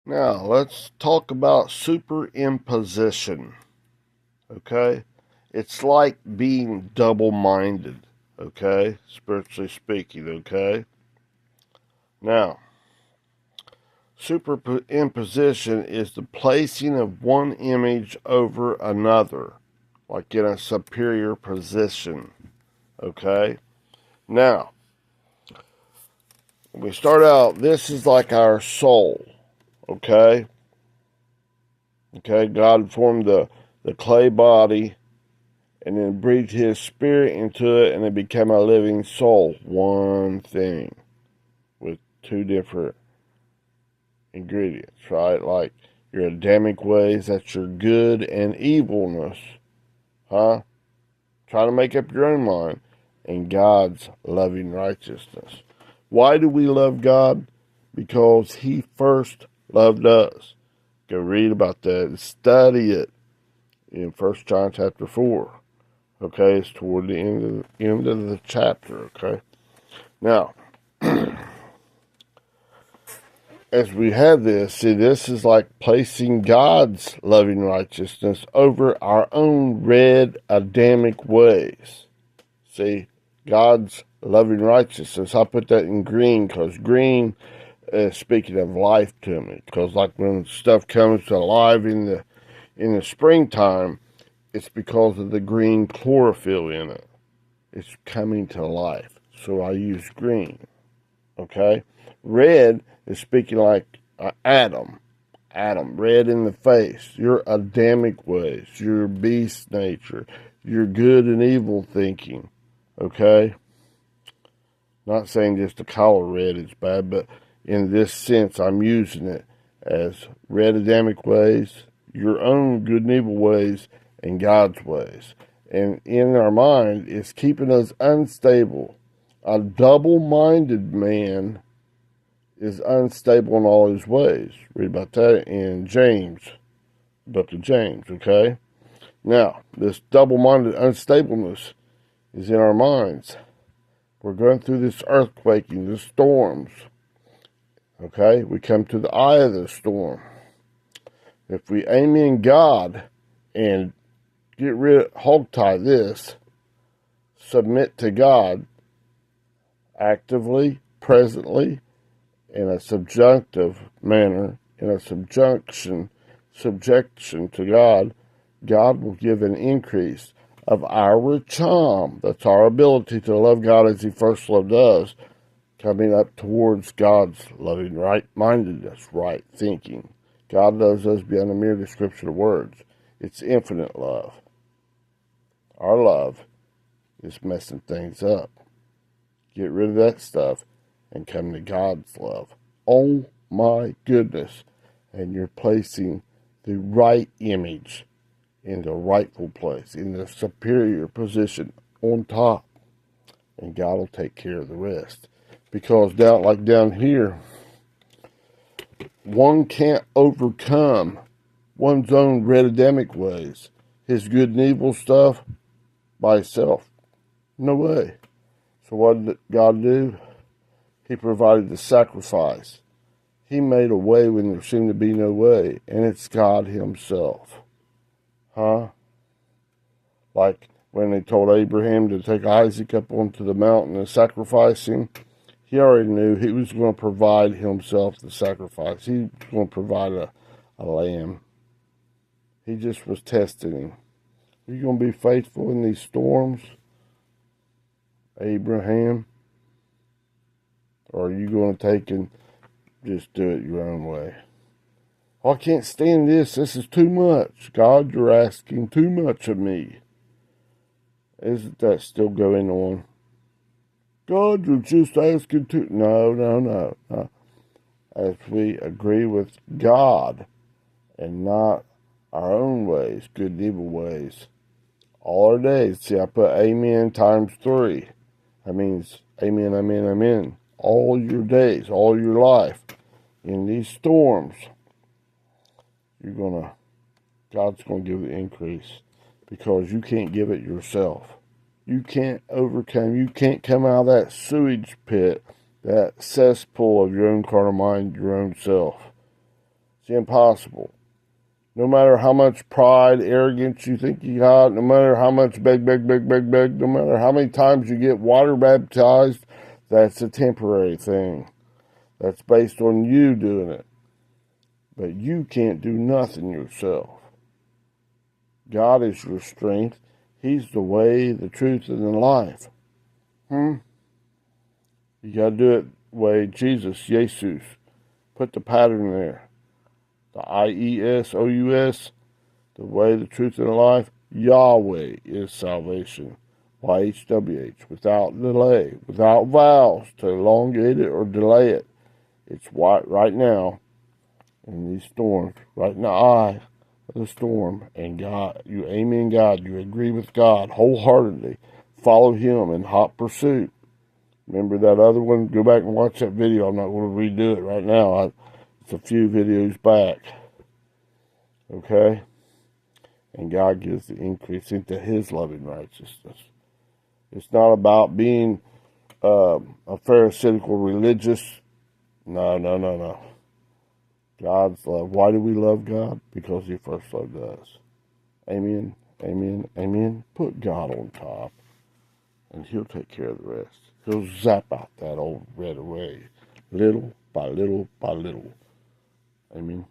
Now, let's talk about superimposition, okay? It's like being double minded, okay? Spiritually speaking, okay? Now, superimposition is the placing of one image over another, like in a superior position, okay? Now, when we start out, this is like our soul, okay? Okay, God formed the clay body and then breathed his spirit into it and it became a living soul. One thing with two different ingredients, right? Like your Adamic ways, that's your good and evilness, huh? Try to make up your own mind. And God's loving righteousness. Why do we love God? Because he first loved us. Go read about that and study it in 1 John chapter 4. Okay, it's toward the end of the chapter, okay? Now, as we have this, see, this is like placing God's loving righteousness over our own red Adamic ways. See, God's loving righteousness. I put that in green because green is speaking of life to me. Because like when stuff comes to life in the springtime, it's because of the green chlorophyll in it. It's coming to life. So I use green. Okay? Red is speaking like Adam. Adam, red in the face. Your Adamic ways, your beast nature, your good and evil thinking. Okay? Not saying just the color red is bad, but in this sense, I'm using it as red Adamic ways, your own good and evil ways, and God's ways. And in our mind, it's keeping us unstable. A double-minded man is unstable in all his ways. Read about that in James, book of James, okay? Now, this double-minded unstableness is in our minds. We're going through this earthquaking, the storms, okay? We come to the eye of the storm. If we aim in God and get rid of, hog tie this, submit to God actively, presently, in a subjunctive manner, in a subjection to God, God will give an increase of our charm. That's our ability to love God as he first loved us, coming up towards God's loving right-mindedness, right thinking. God loves us beyond a mere description of words. It's infinite love. Our love is messing things up. Get rid of that stuff and come to God's love. Oh my goodness. And you're placing the right image in the rightful place, in the superior position on top. And God will take care of the rest. Because down here, one can't overcome one's own red Adamic ways, his good and evil stuff, by himself. No way. So what did God do? He provided the sacrifice. He made a way when there seemed to be no way, and it's God himself. Huh? Like when they told Abraham to take Isaac up onto the mountain and sacrifice him, he already knew he was going to provide himself the sacrifice. He was going to provide a lamb. He just was testing him. Are you going to be faithful in these storms, Abraham? Or are you going to take and just do it your own way? Oh, I can't stand this. This is too much. God, you're asking too much of me. Isn't that still going on? God, you're just asking too... No. As we agree with God and not our own ways, good and evil ways, all our days. See, I put amen times 3. That means amen, amen, amen. All your days, all your life, in these storms, God's gonna give the increase because you can't give it yourself. You can't overcome, you can't come out of that sewage pit, that cesspool of your own carnal mind, your own self. It's impossible. No matter how much pride, arrogance you think you got, no matter how much beg, no matter how many times you get water baptized, that's a temporary thing. That's based on you doing it. But you can't do nothing yourself. God is your strength. He's the way, the truth, and the life. You got to do it the way Jesus. Put the pattern there. The IESOUS, the way, the truth, and the life. Yahweh is salvation. YHWH, without delay, without vowels to elongate it or delay it. It's right now in these storms, right in the eye of the storm. And God, you amen God, you agree with God wholeheartedly. Follow Him in hot pursuit. Remember that other one? Go back and watch that video. I'm not going to redo it right now. It's a few videos back. Okay? And God gives the increase into His loving righteousness. It's not about being a pharisaical religious. No. God's love. Why do we love God? Because He first loved us. Amen, amen, amen. Put God on top, and He'll take care of the rest. He'll zap out that old red away, little by little by little. Amen.